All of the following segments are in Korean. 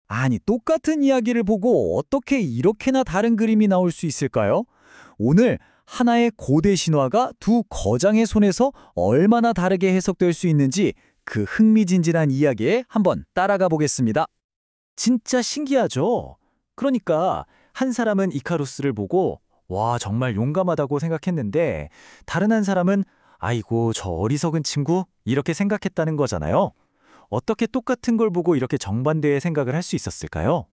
아니, 똑같은 이야기를 보고 어떻게 이렇게나 다른 그림이 나올 수 있을까요? 오늘 하나의 고대 신화가 두 거장의 손에서 얼마나 다르게 해석될 수 있는지 그 흥미진진한 이야기에 한번 따라가 보겠습니다. 진짜 신기하죠? 그러니까 한 사람은 이카루스를 보고 와, 정말 용감하다고 생각했는데 다른 한 사람은 아이고, 저 어리석은 친구 이렇게 생각했다는 거잖아요. 어떻게 똑같은 걸 보고 이렇게 정반대의 생각을 할 수 있었을까요?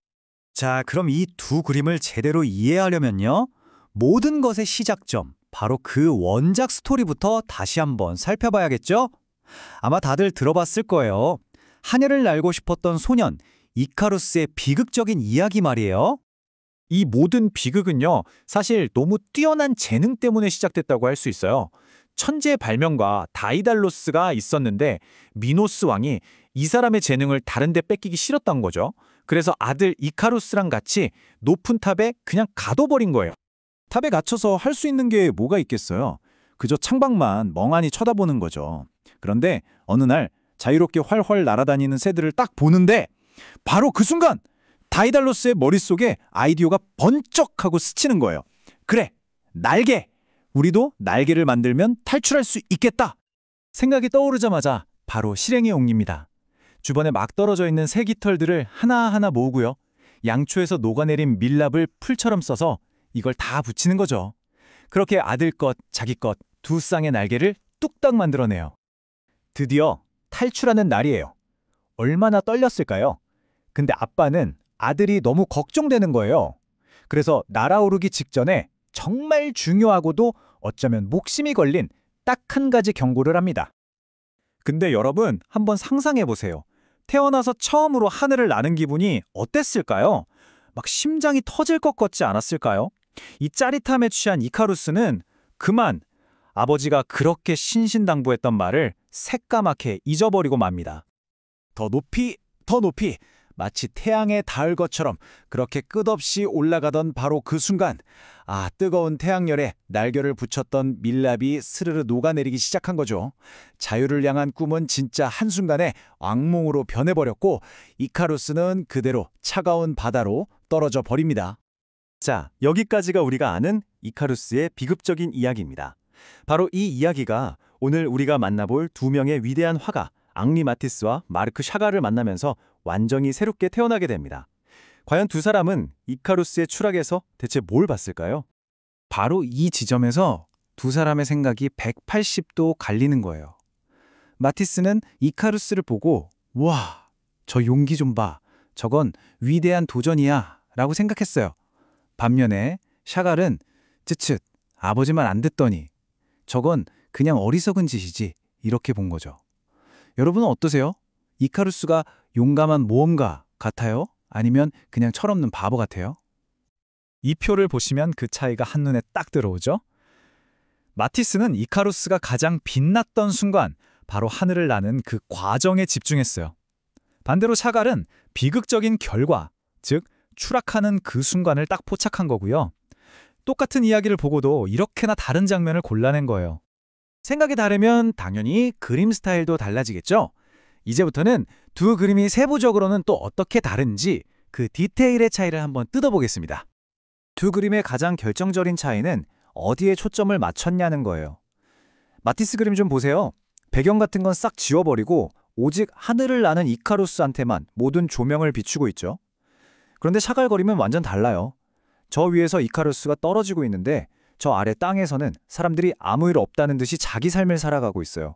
자, 그럼 이 두 그림을 제대로 이해하려면요. 모든 것의 시작점, 바로 그 원작 스토리부터 다시 한번 살펴봐야겠죠? 아마 다들 들어봤을 거예요. 하늘을 날고 싶었던 소년, 이카루스의 비극적인 이야기 말이에요. 이 모든 비극은요, 사실 너무 뛰어난 재능 때문에 시작됐다고 할 수 있어요. 천재 발명가 다이달로스가 있었는데 미노스 왕이 이 사람의 재능을 다른 데 뺏기기 싫었던 거죠. 그래서 아들 이카루스랑 같이 높은 탑에 그냥 가둬버린 거예요. 탑에 갇혀서 할 수 있는 게 뭐가 있겠어요? 그저 창밖만 멍하니 쳐다보는 거죠. 그런데 어느 날 자유롭게 활활 날아다니는 새들을 딱 보는데 바로 그 순간 다이달로스의 머릿속에 아이디어가 번쩍하고 스치는 거예요. 그래, 날개! 우리도 날개를 만들면 탈출할 수 있겠다! 생각이 떠오르자마자 바로 실행에 옮깁니다. 주변에 막 떨어져 있는 새 깃털들을 하나하나 모으고요. 양초에서 녹아내린 밀랍을 풀처럼 써서 이걸 다 붙이는 거죠. 그렇게 아들 것, 자기 것 두 쌍의 날개를 뚝딱 만들어내요. 드디어 탈출하는 날이에요. 얼마나 떨렸을까요? 근데 아빠는 아들이 너무 걱정되는 거예요. 그래서 날아오르기 직전에 정말 중요하고도 어쩌면 목숨이 걸린 딱 한 가지 경고를 합니다. 근데 여러분, 한번 상상해 보세요. 태어나서 처음으로 하늘을 나는 기분이 어땠을까요? 막 심장이 터질 것 같지 않았을까요? 이 짜릿함에 취한 이카루스는 그만 아버지가 그렇게 신신당부했던 말을 새까맣게 잊어버리고 맙니다. 더 높이, 더 높이, 마치 태양에 닿을 것처럼 그렇게 끝없이 올라가던 바로 그 순간, 뜨거운 태양열에 날개를 붙였던 밀랍이 스르르 녹아내리기 시작한 거죠. 자유를 향한 꿈은 진짜 한순간에 악몽으로 변해버렸고 이카루스는 그대로 차가운 바다로 떨어져 버립니다. 자, 여기까지가 우리가 아는 이카루스의 비극적인 이야기입니다. 바로 이 이야기가 오늘 우리가 만나볼 두 명의 위대한 화가 앙리 마티스와 마르크 샤갈을 만나면서 완전히 새롭게 태어나게 됩니다. 과연 두 사람은 이카루스의 추락에서 대체 뭘 봤을까요? 바로 이 지점에서 두 사람의 생각이 180도 갈리는 거예요. 마티스는 이카루스를 보고 와, 저 용기 좀 봐. 저건 위대한 도전이야 라고 생각했어요. 반면에 샤갈은 쯧쯧, 아버지만 안 듣더니 저건 그냥 어리석은 짓이지 이렇게 본 거죠. 여러분은 어떠세요? 이카루스가 용감한 모험가 같아요? 아니면 그냥 철없는 바보 같아요? 이 표를 보시면 그 차이가 한눈에 딱 들어오죠? 마티스는 이카루스가 가장 빛났던 순간, 바로 하늘을 나는 그 과정에 집중했어요. 반대로 샤갈은 비극적인 결과, 즉 추락하는 그 순간을 딱 포착한 거고요. 똑같은 이야기를 보고도 이렇게나 다른 장면을 골라낸 거예요. 생각이 다르면 당연히 그림 스타일도 달라지겠죠? 이제부터는 두 그림이 세부적으로는 또 어떻게 다른지 그 디테일의 차이를 한번 뜯어보겠습니다. 두 그림의 가장 결정적인 차이는 어디에 초점을 맞췄냐는 거예요. 마티스 그림 좀 보세요. 배경 같은 건 싹 지워버리고 오직 하늘을 나는 이카루스한테만 모든 조명을 비추고 있죠. 그런데 샤갈 그림은 완전 달라요. 저 위에서 이카루스가 떨어지고 있는데 저 아래 땅에서는 사람들이 아무 일 없다는 듯이 자기 삶을 살아가고 있어요.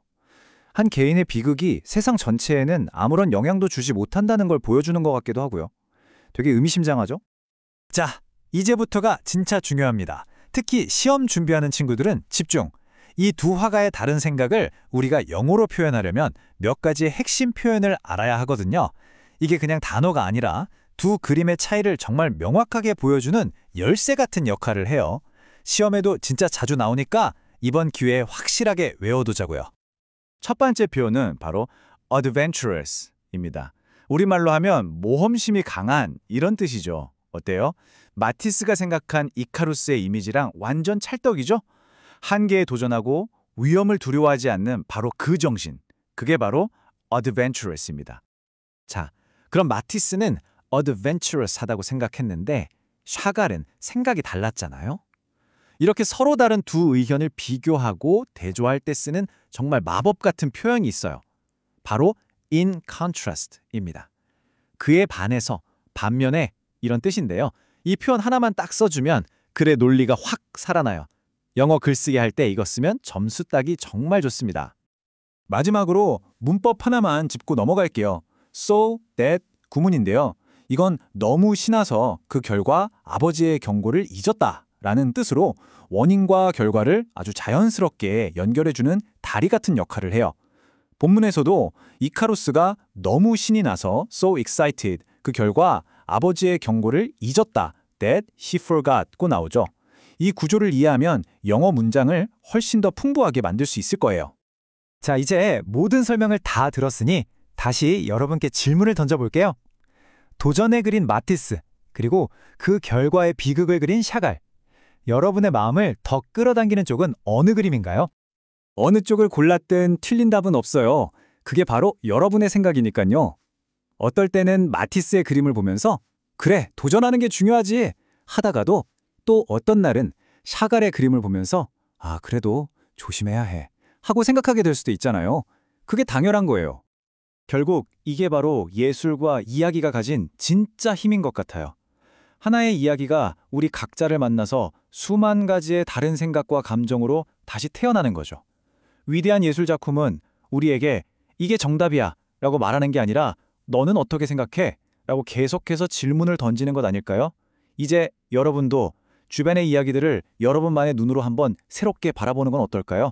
한 개인의 비극이 세상 전체에는 아무런 영향도 주지 못한다는 걸 보여주는 것 같기도 하고요. 되게 의미심장하죠? 자, 이제부터가 진짜 중요합니다. 특히 시험 준비하는 친구들은 집중! 이 두 화가의 다른 생각을 우리가 영어로 표현하려면 몇 가지의 핵심 표현을 알아야 하거든요. 이게 그냥 단어가 아니라 두 그림의 차이를 정말 명확하게 보여주는 열쇠 같은 역할을 해요. 시험에도 진짜 자주 나오니까 이번 기회에 확실하게 외워두자고요. 첫 번째 표현은 바로 adventurous입니다. 우리말로 하면 모험심이 강한 이런 뜻이죠. 어때요? 마티스가 생각한 이카루스의 이미지랑 완전 찰떡이죠? 한계에 도전하고 위험을 두려워하지 않는 바로 그 정신. 그게 바로 adventurous입니다. 자, 그럼 마티스는 adventurous하다고 생각했는데 샤갈은 생각이 달랐잖아요. 이렇게 서로 다른 두 의견을 비교하고 대조할 때 쓰는 정말 마법 같은 표현이 있어요. 바로 in contrast입니다. 그에 반해서, 반면에 이런 뜻인데요. 이 표현 하나만 딱 써주면 글의 논리가 확 살아나요. 영어 글쓰기 할 때 이거 쓰면 점수 따기 정말 좋습니다. 마지막으로 문법 하나만 짚고 넘어갈게요. So, that 구문인데요. 이건 너무 신나서 그 결과 아버지의 경고를 잊었다 라는 뜻으로 원인과 결과를 아주 자연스럽게 연결해주는 다리 같은 역할을 해요. 본문에서도 이카루스가 너무 신이 나서 so excited, 그 결과 아버지의 경고를 잊었다, that he forgot고 나오죠. 이 구조를 이해하면 영어 문장을 훨씬 더 풍부하게 만들 수 있을 거예요. 자, 이제 모든 설명을 다 들었으니 다시 여러분께 질문을 던져볼게요. 도전에 그린 마티스, 그리고 그 결과의 비극을 그린 샤갈. 여러분의 마음을 더 끌어당기는 쪽은 어느 그림인가요? 어느 쪽을 골랐든 틀린 답은 없어요. 그게 바로 여러분의 생각이니까요. 어떨 때는 마티스의 그림을 보면서 그래, 도전하는 게 중요하지 하다가도 또 어떤 날은 샤갈의 그림을 보면서 아, 그래도 조심해야 해 하고 생각하게 될 수도 있잖아요. 그게 당연한 거예요. 결국 이게 바로 예술과 이야기가 가진 진짜 힘인 것 같아요. 하나의 이야기가 우리 각자를 만나서 수만 가지의 다른 생각과 감정으로 다시 태어나는 거죠. 위대한 예술 작품은 우리에게 이게 정답이야 라고 말하는 게 아니라 너는 어떻게 생각해? 라고 계속해서 질문을 던지는 것 아닐까요? 이제 여러분도 주변의 이야기들을 여러분만의 눈으로 한번 새롭게 바라보는 건 어떨까요?